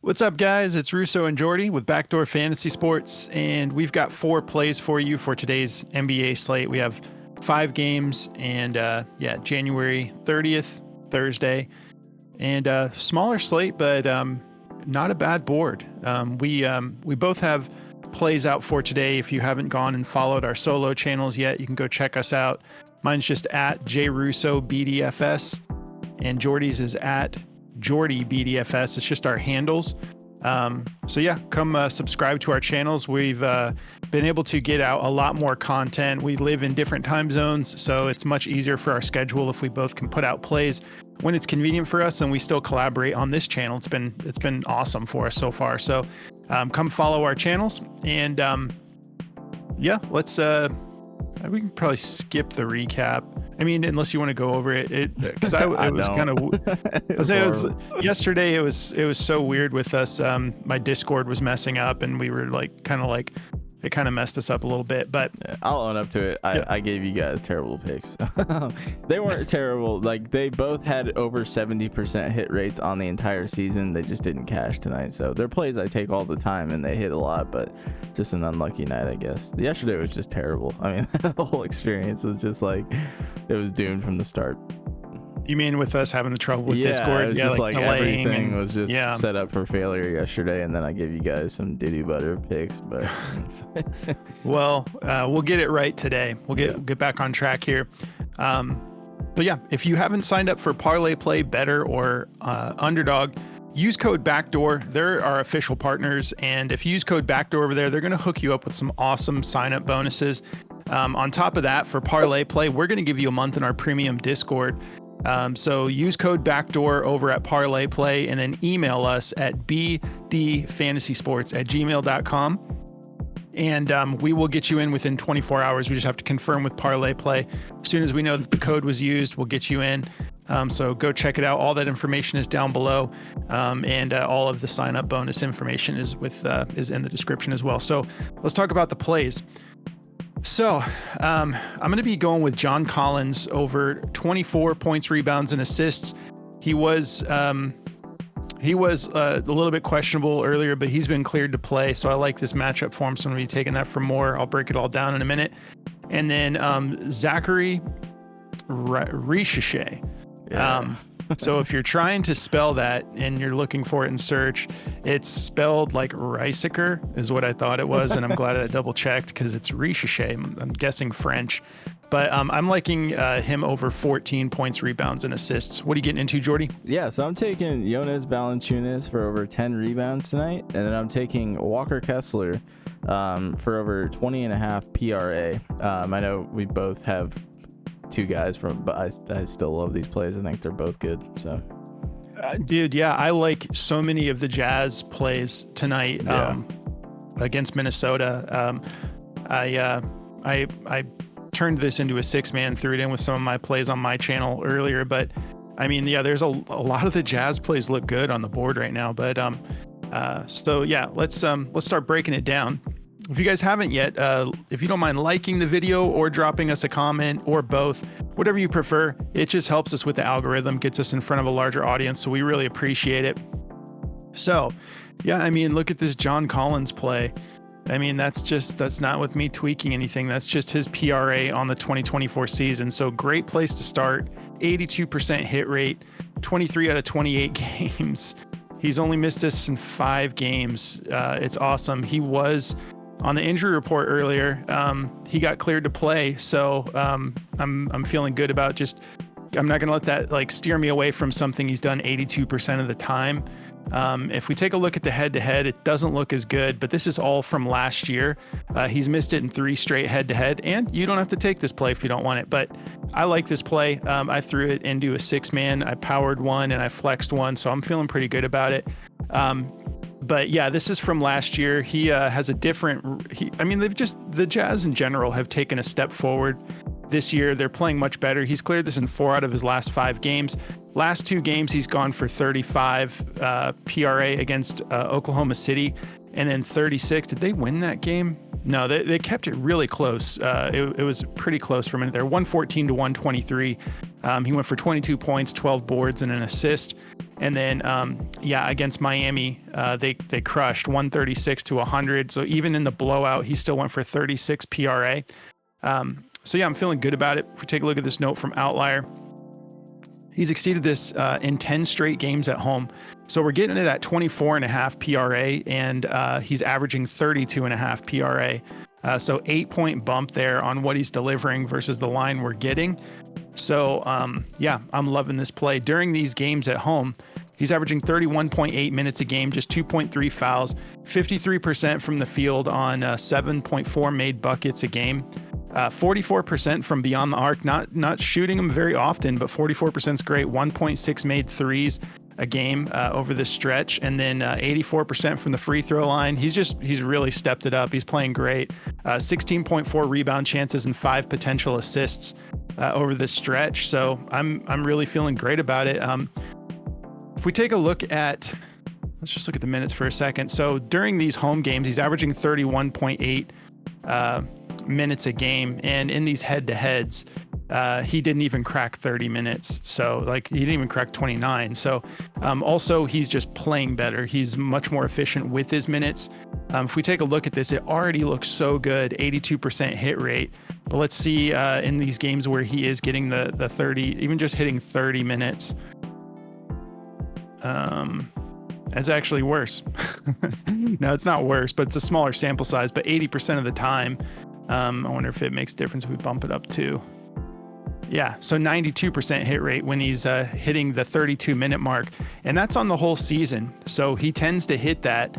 What's up, guys? It's Russo and Jordy with Backdoor Fantasy Sports, and we've got 4 plays for you for today's NBA slate. We have 5 games, and January 30th, Thursday, and smaller slate, but not a bad board. We both have plays out for today. If you haven't gone and followed our solo channels yet, you can go check us out. Mine's just at JRussoBDFS, and Jordy's is at JordyBDFS. It's just our handles. Come subscribe to our channels. We've been able to get out a lot more content. We live in different time zones, so it's much easier for our schedule if we both can put out plays when it's convenient for us, and we still collaborate on this channel. It's been awesome for us so far. So come follow our channels, and let's we can probably skip the recap. I mean, unless you want to go over it, because it was kind of. Yesterday. It was so weird with us. My Discord was messing up, and we were it kind of messed us up a little bit. But I'll own up to it. I gave you guys terrible picks. They weren't terrible. Like, they both had over 70% hit rates on the entire season. They just didn't cash tonight. So they're plays I take all the time, and they hit a lot, but just an unlucky night, I guess. Yesterday was just terrible. I mean, the whole experience was just like, it was doomed from the start. You mean with us having the trouble with Discord? It was just like everything was just yeah. set up for failure yesterday, and then I gave you guys some diddy butter picks. But well, we'll get it right today. We'll get back on track here. But yeah, if you haven't signed up for Parlay Play, Better, or Underdog, use code Backdoor. They're our official partners, and if you use code Backdoor over there, they're going to hook you up with some awesome sign-up bonuses. On top of that, for Parlay Play, we're going to give you a month in our premium Discord. So use code Backdoor over at Parlay Play, and then email us at bdfantasysports@gmail.com. And we will get you in within 24 hours. We just have to confirm with Parlay Play. As soon as we know that the code was used, we'll get you in. So go check it out. All that information is down below. And all of the sign up bonus information is in the description as well. So let's talk about the plays. So I'm going to be going with John Collins over 24 points, rebounds, and assists. He was a little bit questionable earlier, but he's been cleared to play. So I like this matchup for him. So I'm going to be taking that for more. I'll break it all down in a minute. And then Zachary Richeche. Yeah. So if you're trying to spell that and you're looking for it in search, it's spelled like Riesiker is what I thought it was. And I'm glad I double checked because it's Richeche. I'm guessing French, but I'm liking him over 14 points, rebounds, and assists. What are you getting into, Jordy? Yeah, so I'm taking Jonas Valanciunas for over 10 rebounds tonight. And then I'm taking Walker Kessler for over 20.5 PRA. I know we both have 2 guys but I still love these plays. I think they're both good. So dude, yeah, I like so many of the Jazz plays tonight against Minnesota. I turned this into a 6-man, threw it in with some of my plays on my channel earlier, but I mean, yeah, there's a lot of the Jazz plays look good on the board right now. But let's start breaking it down. If you guys haven't yet, if you don't mind liking the video or dropping us a comment, or both, whatever you prefer, it just helps us with the algorithm, gets us in front of a larger audience. So we really appreciate it. So yeah, I mean, look at this John Collins play. I mean, that's not with me tweaking anything. That's just his PRA on the 2024 season. So great place to start. 82% hit rate, 23 out of 28 games. He's only missed this in 5 games. It's awesome. He was on the injury report earlier. He got cleared to play. So I'm feeling good about I'm not going to let that steer me away from something he's done 82% of the time. If we take a look at the head-to-head, it doesn't look as good, but this is all from last year. He's missed it in 3 straight head-to-head, and you don't have to take this play if you don't want it, but I like this play. I threw it into a 6-man. I powered one and I flexed one, so I'm feeling pretty good about it. But yeah, this is from last year. He has a different, the Jazz in general have taken a step forward this year. They're playing much better. He's cleared this in 4 out of his last 5 games. Last 2 games, he's gone for 35 PRA against Oklahoma City, and then 36. Did they win that game? No, they kept it really close. It was pretty close for a minute there. 114 to 123. He went for 22 points, 12 boards, and an assist. And then, against Miami, they crushed 136 to 100. So even in the blowout, he still went for 36 PRA. I'm feeling good about it. If we take a look at this note from Outlier, he's exceeded this in 10 straight games at home. So we're getting it at 24.5 PRA, and he's averaging 32.5 PRA. So 8-point bump there on what he's delivering versus the line we're getting. So, I'm loving this play. During these games at home, he's averaging 31.8 minutes a game, just 2.3 fouls, 53% from the field on 7.4 made buckets a game, 44% from beyond the arc, not shooting them very often, but 44% is great, 1.6 made threes a game over this stretch, and then 84% from the free throw line. He's really stepped it up. He's playing great. 16.4 rebound chances and 5 potential assists over this stretch. So I'm really feeling great about it. If we take a look at, let's just look at the minutes for a second. So during these home games, he's averaging 31.8 minutes a game, and in these head-to-heads, he didn't even crack 30 minutes. So he didn't even crack 29. So also he's just playing better. He's much more efficient with his minutes. If we take a look at this, it already looks so good, 82% hit rate. But let's see in these games where he is getting the 30, even just hitting 30 minutes. It's actually worse. No, it's not worse, but it's a smaller sample size. But 80% of the time, I wonder if it makes a difference if we bump it up too. Yeah, so 92% hit rate when he's hitting the 32-minute mark, and that's on the whole season. So he tends to hit that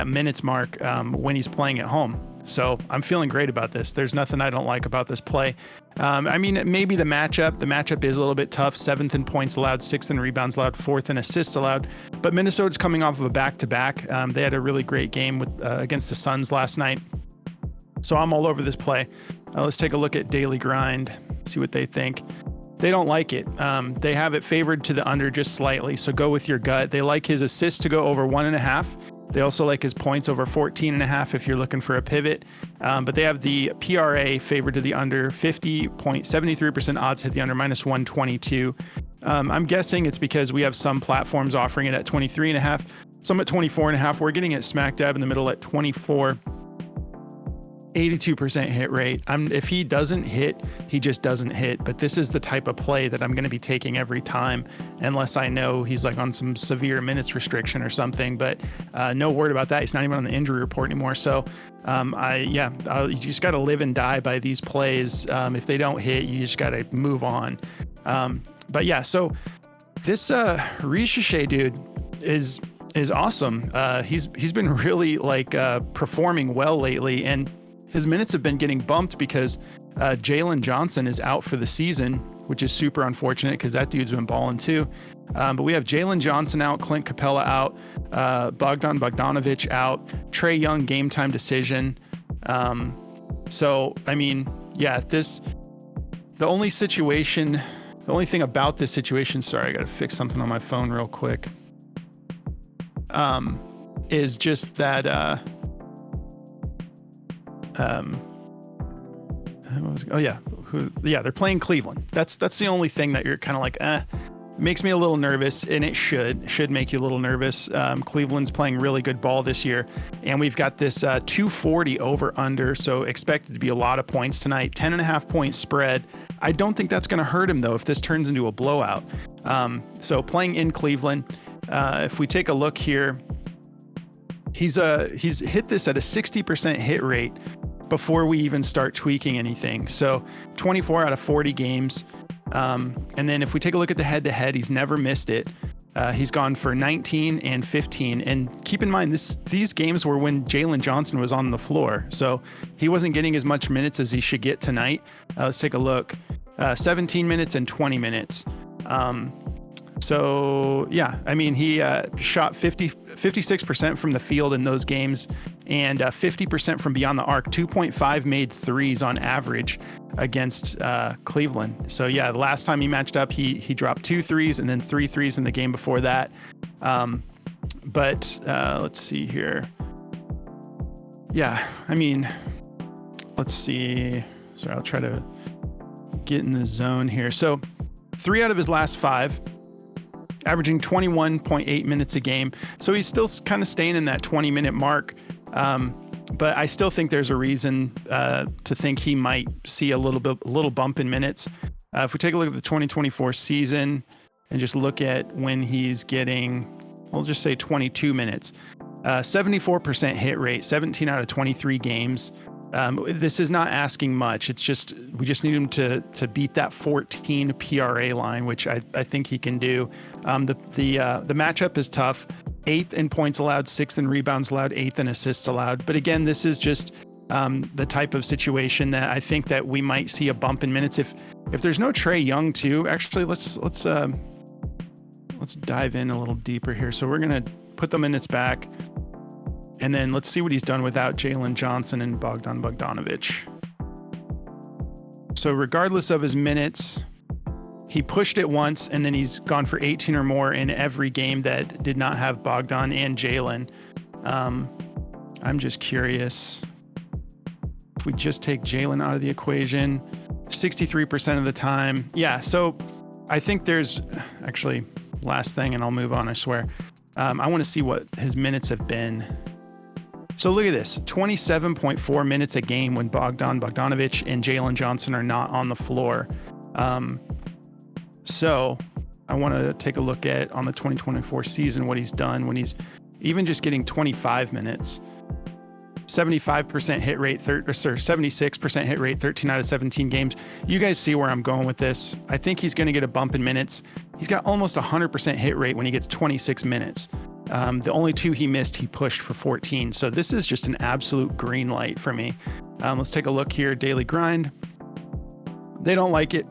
minutes mark when he's playing at home. So I'm feeling great about this. There's nothing I don't like about this play. Maybe the matchup is a little bit tough. 7th in points allowed, 6th in rebounds allowed, 4th in assists allowed. But Minnesota's coming off of a back-to-back. They had a really great game against the Suns last night. So I'm all over this play. Let's take a look at Daily Grind, see what they think. They don't like it. They have it favored to the under just slightly, so go with your gut. They like his assists to go over 1.5. They also like his points over 14.5 if you're looking for a pivot. But they have the PRA favored to the under, 50.73% odds hit the under, minus 122. I'm guessing it's because we have some platforms offering it at 23.5, some at 24.5. We're getting it smack dab in the middle at 24. 82% hit rate. If he doesn't hit, he just doesn't hit. But this is the type of play that I'm going to be taking every time, unless I know he's on some severe minutes restriction or something. But no word about that. He's not even on the injury report anymore. So you just got to live and die by these plays. If they don't hit, you just got to move on. So this Richeche dude is awesome. He's been really performing well lately, and his minutes have been getting bumped because Jalen Johnson is out for the season, which is super unfortunate because that dude's been balling too. But we have Jalen Johnson out, Clint Capella out, Bogdan Bogdanovic out, Trae Young game time decision. The only thing about this situation, sorry, I got to fix something on my phone real quick, is just that they're playing Cleveland. That's the only thing that you're kind of makes me a little nervous, and it should make you a little nervous. Cleveland's playing really good ball this year, and we've got this 240 over under, so expected to be a lot of points tonight. 10.5 point spread. I don't think that's going to hurt him though if this turns into a blowout. So playing in Cleveland, if we take a look here, he's hit this at a 60% hit rate before we even start tweaking anything. So 24 out of 40 games. And then if we take a look at the head-to-head, he's never missed it. He's gone for 19 and 15. And keep in mind, these games were when Jalen Johnson was on the floor. So he wasn't getting as much minutes as he should get tonight. Let's take a look. 17 minutes and 20 minutes. He shot 56% from the field in those games, and 50% from beyond the arc. 2.5 made threes on average against Cleveland. So yeah, the last time he matched up, he dropped 2 threes and then 3 threes in the game before that. But let's see here. Yeah, I mean, let's see. Sorry, I'll try to get in the zone here. So 3 out of his last 5, averaging 21.8 minutes a game. So he's still kind of staying in that 20-minute mark. But I still think there's a reason to think he might see a little bump in minutes. If we take a look at the 2024 season and just look at when he's getting, we'll just say 22 minutes, 74% hit rate, 17 out of 23 games. This is not asking much. It's just, we just need him to beat that 14 PRA line, which I think he can do. The matchup is tough. 8th in points allowed, 6th in rebounds allowed, 8th in assists allowed. But again, this is just the type of situation that I think that we might see a bump in minutes. If there's no Trae Young too, actually let's dive in a little deeper here. So we're gonna put the minutes back, and then let's see what he's done without Jalen Johnson and Bogdan Bogdanovic. So regardless of his minutes, he pushed it once, and then he's gone for 18 or more in every game that did not have Bogdan and Jalen. I'm just curious. If we just take Jalen out of the equation, 63% of the time. Yeah, so I think there's actually, last thing, and I'll move on, I swear. I want to see what his minutes have been. So look at this, 27.4 minutes a game when Bogdan Bogdanovic and Jalen Johnson are not on the floor. So I want to take a look at, on the 2024 season, what he's done when he's even just getting 25 minutes. 75% hit rate, 76% hit rate, 13 out of 17 games. You guys see where I'm going with this. I think he's going to get a bump in minutes. He's got almost 100% hit rate when he gets 26 minutes. The only 2 he missed, he pushed for 14. So this is just an absolute green light for me. Let's take a look here. Daily grind. They don't like it.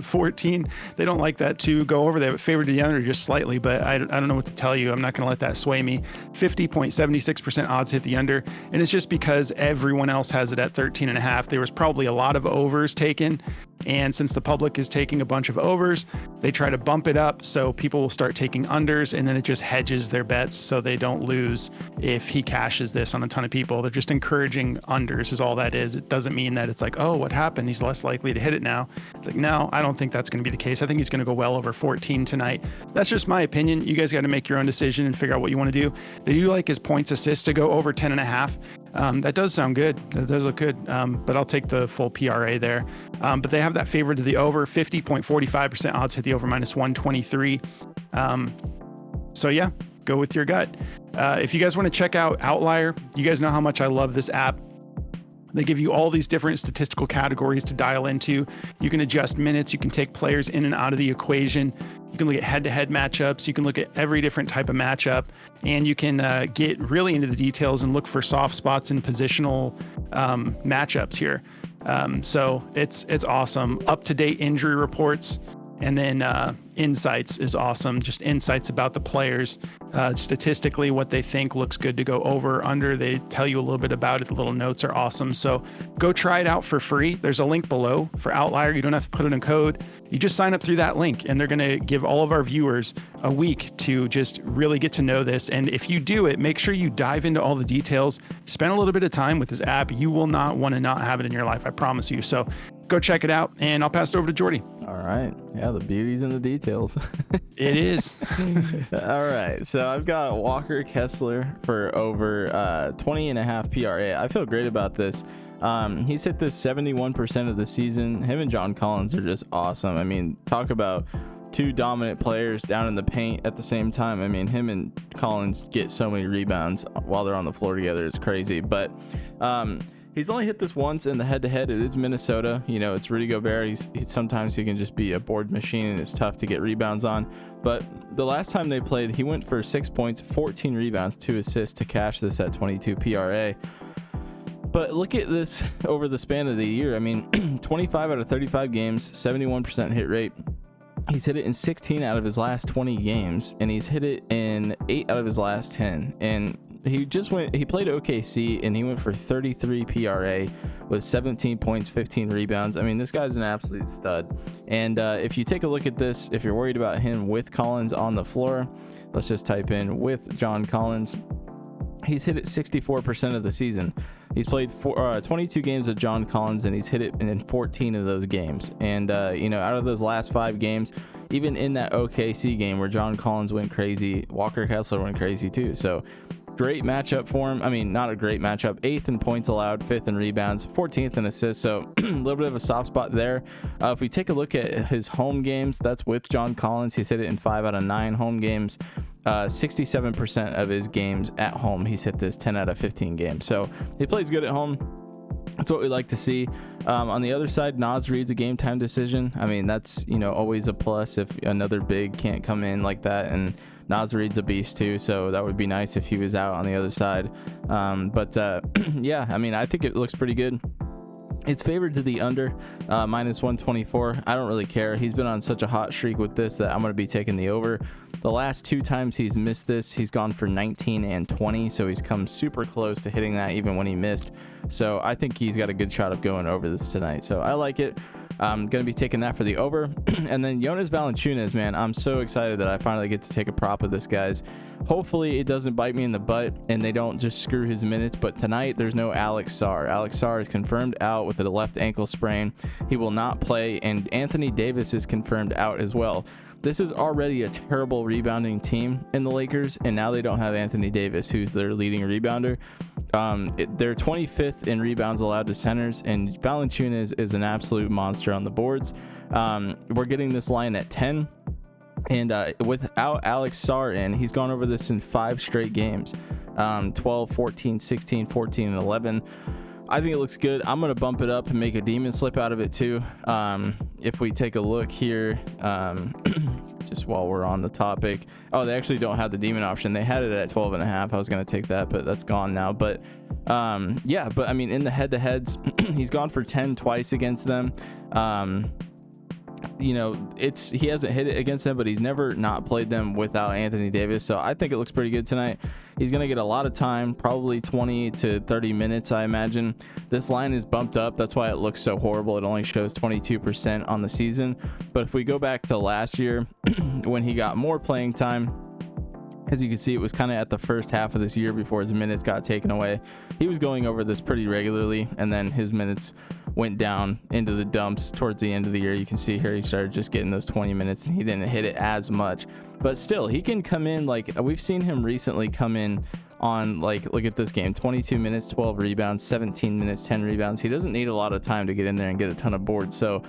14. They don't like that to go over. They have it favored to the under just slightly, but I don't know what to tell you. I'm not going to let that sway me. 50.76% odds hit the under. And it's just because everyone else has it at 13.5. There was probably a lot of overs taken. And since the public is taking a bunch of overs, they try to bump it up so people will start taking unders, and then it just hedges their bets so they don't lose if he cashes this on a ton of people. They're just encouraging unders is all that is. It doesn't mean that it's like, oh, what happened? He's less likely to hit it now. It's like, no, I don't think that's going to be the case. I think he's going to go well over 14 tonight. That's just my opinion. You guys got to make your own decision and figure out what you want to do. They do like his points assists to go over 10.5. That does sound good. That does look good. But I'll take the full PRA there. But they have that favored to the over. 50.45% odds hit the over minus 123. So yeah, go with your gut. If you guys want to check out Outlier, you guys know how much I love this app. They give you all these different statistical categories to dial into. You can adjust minutes. You can take players in and out of the equation. You can look at head-to-head matchups. You can look at every different type of matchup, and you can get really into the details and look for soft spots and positional matchups here. So it's awesome. Up-to-date injury reports, and then insights is awesome. Just insights about the players, statistically what they think looks good to go over, under. They tell you a little bit about it. The little notes are awesome. So go try it out for free. There's a link below for Outlier. You don't have to put in a code. You just sign up through that link, and they're going to give all of our viewers a week to just really get to know this. And if you do it, make sure you dive into all the details. Spend a little bit of time with this app. You will not want to not have it in your life. I promise you. So go check it out, and I'll pass it over to Jordy. All right. Yeah, the beauty's in the details. It is. All right. So I've got Walker Kessler for over 20.5 PRA. I feel great about this. He's hit this 71% of the season. Him and John Collins are just awesome. I mean, talk about 2 dominant players down in the paint at the same time. I mean, him and Collins get so many rebounds while they're on the floor together. It's crazy. But he's only hit this once in the head-to-head. It is Minnesota. You know, it's Rudy Gobert. Sometimes he can just be a board machine, and it's tough to get rebounds on. But the last time they played, he went for 6 points, 14 rebounds, 2 assists to cash this at 22 PRA. But look at this over the span of the year. I mean, 25 out of 35 games, 71% hit rate, He's hit it in 16 out of his last 20 games, and he's hit it in 8 out of his last 10. And he played OKC, and he went for 33 PRA with 17 points, 15 rebounds. I mean, this guy's an absolute stud. And if you take a look at this, if you're worried about him with Collins on the floor, let's just type in with John Collins. He's hit it 64% of the season. He's played 22 games with John Collins, and he's hit it in 14 of those games. And, out of those last 5 games, even in that OKC game where John Collins went crazy, Walker Kessler went crazy too. So great matchup for him. I mean, not a great matchup. 8th in points allowed, 5th in rebounds, 14th in assists. So a little bit of a soft spot there. If we take a look at his home games, that's with John Collins. He's hit it in 5 out of 9 home games. 67% of his games at home, he's hit this 10 out of 15 games. So he plays good at home. That's what we like to see. On the other side, Naz Reid's a game time decision. I mean, that's, always a plus if another big can't come in like that. And Naz Reid's a beast too, so that would be nice if he was out on the other side. Yeah, I mean, I think it looks pretty good. It's favored to the under, minus 124. I don't really care. He's been on such a hot streak with this that I'm going to be taking the over. The last 2 times he's missed this, he's gone for 19 and 20, so he's come super close to hitting that even when he missed. So I think he's got a good shot of going over this tonight. So I like it. I'm going to be taking that for the over. And then Jonas Valanciunas, man, I'm so excited that I finally get to take a prop of this guy's. Hopefully it doesn't bite me in the butt and they don't just screw his minutes. But tonight there's no Alex Sarr. Alex Sarr is confirmed out with a left ankle sprain. He will not play, and Anthony Davis is confirmed out as well. This is already a terrible rebounding team in the Lakers, and now they don't have Anthony Davis, who's their leading rebounder. They're 25th in rebounds allowed to centers, and Valanciunas is an absolute monster on the boards. We're getting this line at 10, and without Alex Sarr in, he's gone over this in 5 straight games, 12, 14, 16, 14, and 11. I think it looks good. I'm going to bump it up and make a demon slip out of it too. If we take a look here, just while we're on the topic. Oh, they actually don't have the demon option. They had it at 12.5. I was going to take that, but that's gone now. But yeah, but I mean, in the head-to-heads, he's gone for 10 twice against them. He hasn't hit it against them, but he's never not played them without Anthony Davis. So I think it looks pretty good tonight. He's going to get a lot of time, probably 20 to 30 minutes, I imagine. This line is bumped up. That's why it looks so horrible. It only shows 22% on the season. But if we go back to last year when he got more playing time, as you can see, it was kind of at the first half of this year before his minutes got taken away. He was going over this pretty regularly, and then his minutes went down into the dumps towards the end of the year. You can see here he started just getting those 20 minutes, and he didn't hit it as much. But still, he can come in, like we've seen him recently come in on, like, look at this game, 22 minutes, 12 rebounds, 17 minutes, 10 rebounds. He doesn't need a lot of time to get in there and get a ton of boards. So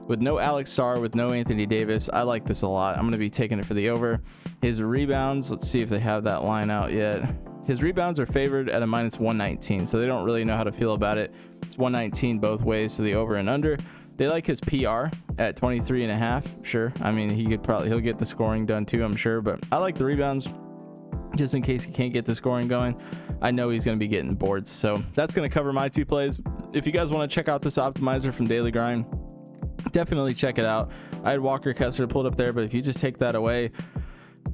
with no Alex Sarr, with no Anthony Davis, I like this a lot. I'm going to be taking it for the over. His rebounds, let's see if they have that line out yet. His rebounds are favored at a minus 119, so they don't really know how to feel about it. It's 119 both ways, so the over and under. They like his PR at 23.5. Sure. I mean, he'll get the scoring done too, I'm sure, but I like the rebounds. Just in case he can't get the scoring going, I know he's going to be getting boards. So that's going to cover my 2 plays. If you guys want to check out this optimizer from Daily Grind, definitely check it out. I had Walker Kessler pulled up there, but if you just take that away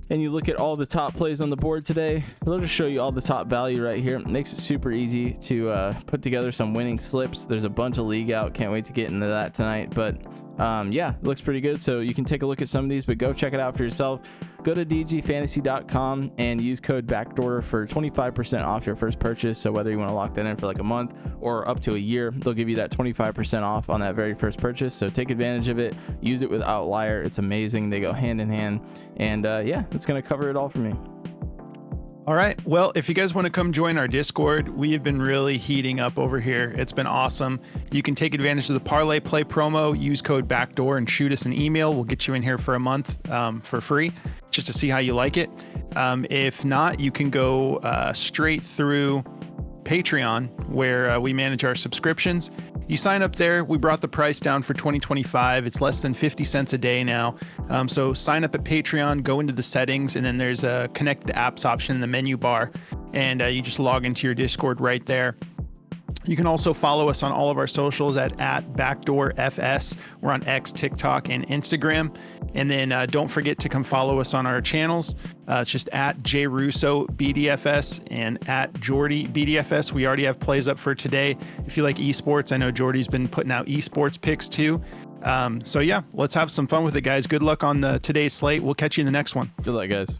and you look at all the top plays on the board today, it'll just show you all the top value right here. It makes it super easy to put together some winning slips. There's a bunch of league out. Can't wait to get into that tonight. But yeah, it looks pretty good. So you can take a look at some of these, but go check it out for yourself. Go to dgfantasy.com and use code BACKDOOR for 25% off your first purchase. So whether you want to lock that in for like a month or up to a year, they'll give you that 25% off on that very first purchase. So take advantage of it. Use it with Outlier. It's amazing. They go hand in hand. And yeah, that's going to cover it all for me. All right. Well, if you guys want to come join our Discord, we have been really heating up over here. It's been awesome. You can take advantage of the Parlay Play promo, use code BACKDOOR, and shoot us an email. We'll get you in here for a month for free, just to see how you like it. If not, you can go straight through Patreon, where we manage our subscriptions. You sign up there. We brought the price down for 2025. It's less than 50 cents a day now. So sign up at Patreon, go into the settings, and then there's a connect to apps option in the menu bar, and you just log into your Discord right there. You can also follow us on all of our socials at BackdoorFS. We're on X, TikTok, and Instagram. And then don't forget to come follow us on our channels. It's just at JRusso BDFS and at Jordy BDFS. We already have plays up for today. If you like esports, I know Jordy's been putting out esports picks too. So yeah, let's have some fun with it, guys. Good luck on today's slate. We'll catch you in the next one. Good luck, guys.